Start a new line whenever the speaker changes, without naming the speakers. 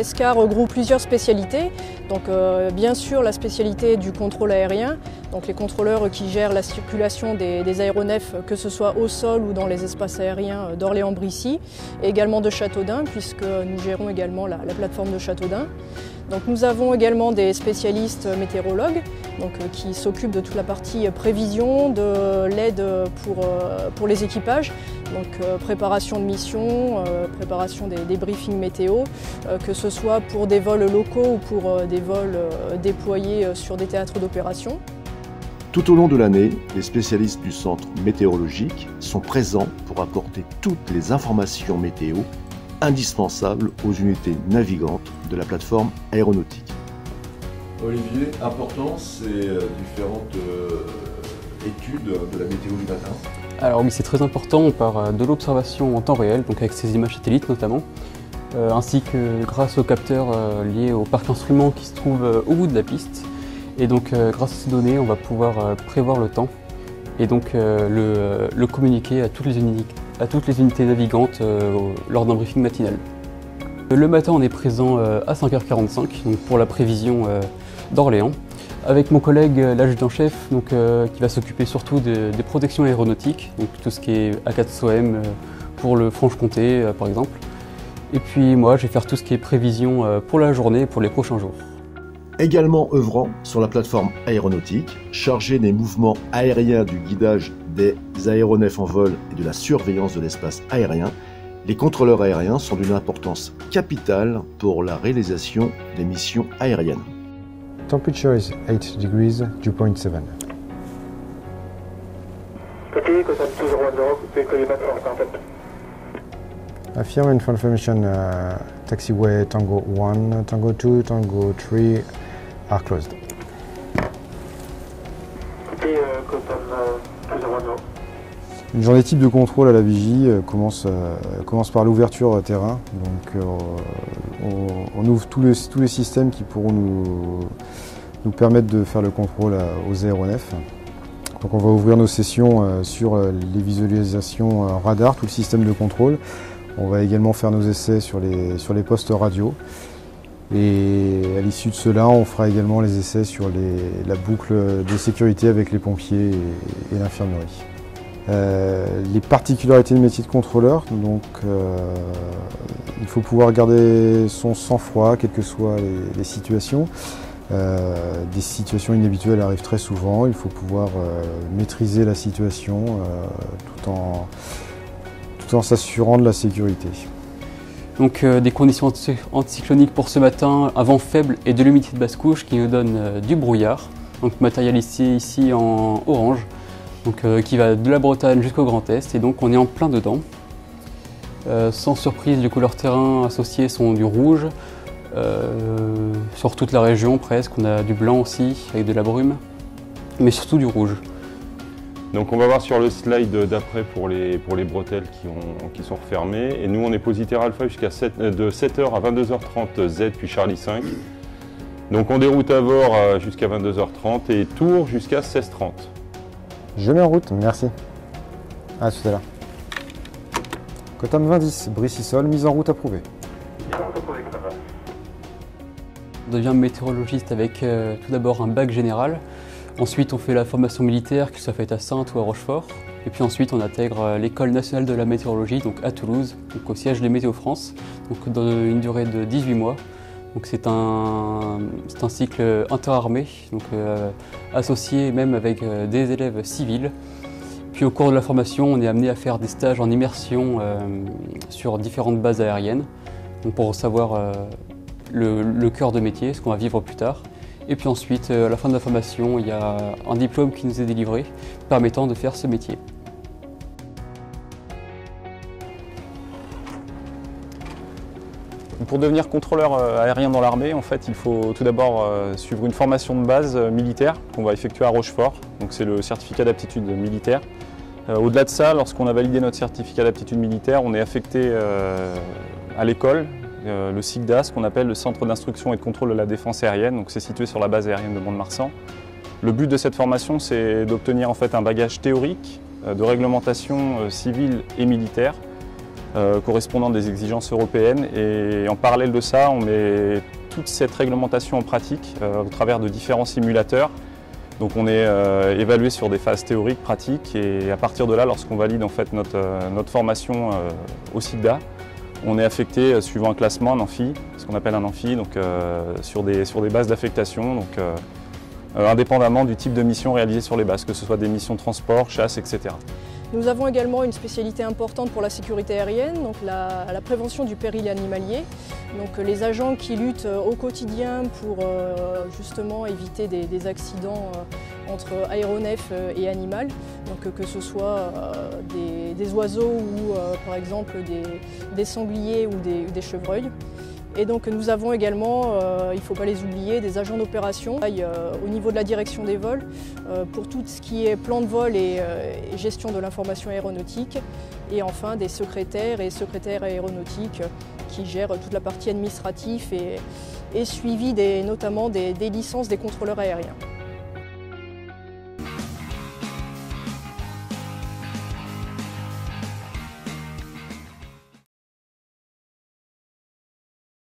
l'ESCA regroupe plusieurs spécialités. Donc bien sûr la spécialité du contrôle aérien, donc les contrôleurs qui gèrent la circulation des aéronefs, que ce soit au sol ou dans les espaces aériens d'Orléans-Brissy, et également de Châteaudun, puisque nous gérons également la plateforme de Châteaudun. Donc nous avons également des spécialistes météorologues qui s'occupent de toute la partie prévision, de l'aide pour les équipages, donc préparation de mission, préparation des briefings météo, que ce soit pour des vols locaux ou pour des vols déployés sur des théâtres d'opération.
Tout au long de l'année, les spécialistes du centre météorologique sont présents pour apporter toutes les informations météo indispensables aux unités navigantes de la plateforme aéronautique.
Olivier, important, c'est différentes études de la météo du matin.
Alors oui, c'est très important, on part de l'observation en temps réel, donc avec ces images satellites notamment, ainsi que grâce aux capteurs liés au parc instruments qui se trouve au bout de la piste. Et donc grâce à ces données, on va pouvoir prévoir le temps et donc le communiquer à toutes les unités navigantes lors d'un briefing matinal. Le matin, on est présent à 5h45 donc pour la prévision d'Orléans, avec mon collègue l'adjudant-chef qui va s'occuper surtout des protections aéronautiques, donc tout ce qui est A4SOM pour le Franche-Comté par exemple. Et puis moi, je vais faire tout ce qui est prévision pour la journée et pour les prochains jours.
Également œuvrant sur la plateforme aéronautique, chargé des mouvements aériens, du guidage des aéronefs en vol et de la surveillance de l'espace aérien, les contrôleurs aériens sont d'une importance capitale pour la réalisation des missions aériennes.
Temperature is 8 degrees, dew point 7. Affirm information, taxiway Tango 1, Tango 2, Tango 3 are closed. Une journée type de contrôle à la vigie commence par l'ouverture terrain. Donc, on ouvre tous les systèmes qui pourront nous permettre de faire le contrôle aux aéronefs. Donc on va ouvrir nos sessions sur les visualisations radar, tout le système de contrôle. On va également faire nos essais sur les postes radio. Et à l'issue de cela, on fera également les essais sur la boucle de sécurité avec les pompiers et l'infirmerie. Les particularités du métier de contrôleur, donc il faut pouvoir garder son sang-froid, quelles que soient les situations. Des situations inhabituelles arrivent très souvent, il faut pouvoir maîtriser la situation tout en s'assurant de la sécurité.
Donc des conditions anticycloniques pour ce matin, un vent faible et de l'humidité de basse couche qui nous donne du brouillard, donc matérialisé ici en orange, donc, qui va de la Bretagne jusqu'au Grand Est, et donc on est en plein dedans. Sans surprise, les couleurs terrain associées sont du rouge, sur toute la région presque, on a du blanc aussi, avec de la brume, mais surtout du rouge.
Donc on va voir sur le slide d'après pour les bretelles qui sont refermées. Et nous on est positeur alpha de 7h à 22h30 Z puis Charlie 5. Donc on déroute à Vore jusqu'à 22h30 et Tours jusqu'à 16h30.
Je mets en route, merci. À tout à l'heure. Cotam 2010, Brissy-Sol, mise en route approuvée.
On devient météorologiste avec tout d'abord un bac général. Ensuite, on fait la formation militaire, que ça soit faite à Saintes ou à Rochefort. Et puis ensuite, on intègre l'École nationale de la météorologie, donc à Toulouse, donc au siège de Météo France, donc dans une durée de 18 mois. Donc c'est un cycle interarmé, donc associé même avec des élèves civils. Puis au cours de la formation, on est amené à faire des stages en immersion sur différentes bases aériennes, donc pour savoir le cœur de métier, ce qu'on va vivre plus tard. Et puis ensuite, à la fin de la formation, il y a un diplôme qui nous est délivré permettant de faire ce métier.
Pour devenir contrôleur aérien dans l'armée, en fait, il faut tout d'abord suivre une formation de base militaire qu'on va effectuer à Rochefort. Donc c'est le certificat d'aptitude militaire. Au-delà de ça, lorsqu'on a validé notre certificat d'aptitude militaire, on est affecté à l'école, le CICDA, ce qu'on appelle le Centre d'instruction et de contrôle de la défense aérienne. Donc c'est situé sur la base aérienne de Mont-de-Marsan. Le but de cette formation, c'est d'obtenir en fait un bagage théorique de réglementation civile et militaire correspondant des exigences européennes. Et en parallèle de ça, on met toute cette réglementation en pratique au travers de différents simulateurs. Donc on est évalué sur des phases théoriques, pratiques, et à partir de là, lorsqu'on valide en fait notre formation au CIGDA, on est affecté suivant un classement, un amphi, ce qu'on appelle un amphi, donc sur des bases d'affectation, donc indépendamment du type de mission réalisée sur les bases, que ce soit des missions de transport, chasse, etc.
Nous avons également une spécialité importante pour la sécurité aérienne, donc la prévention du péril animalier. Donc les agents qui luttent au quotidien pour justement éviter des accidents entre aéronefs et animal, donc que ce soit des oiseaux ou par exemple des sangliers ou des chevreuils. Et donc nous avons également, il ne faut pas les oublier, des agents d'opération au niveau de la direction des vols pour tout ce qui est plan de vol et gestion de l'information aéronautique. Et enfin des secrétaires et secrétaires aéronautiques qui gèrent toute la partie administrative et suivi notamment des licences des contrôleurs aériens.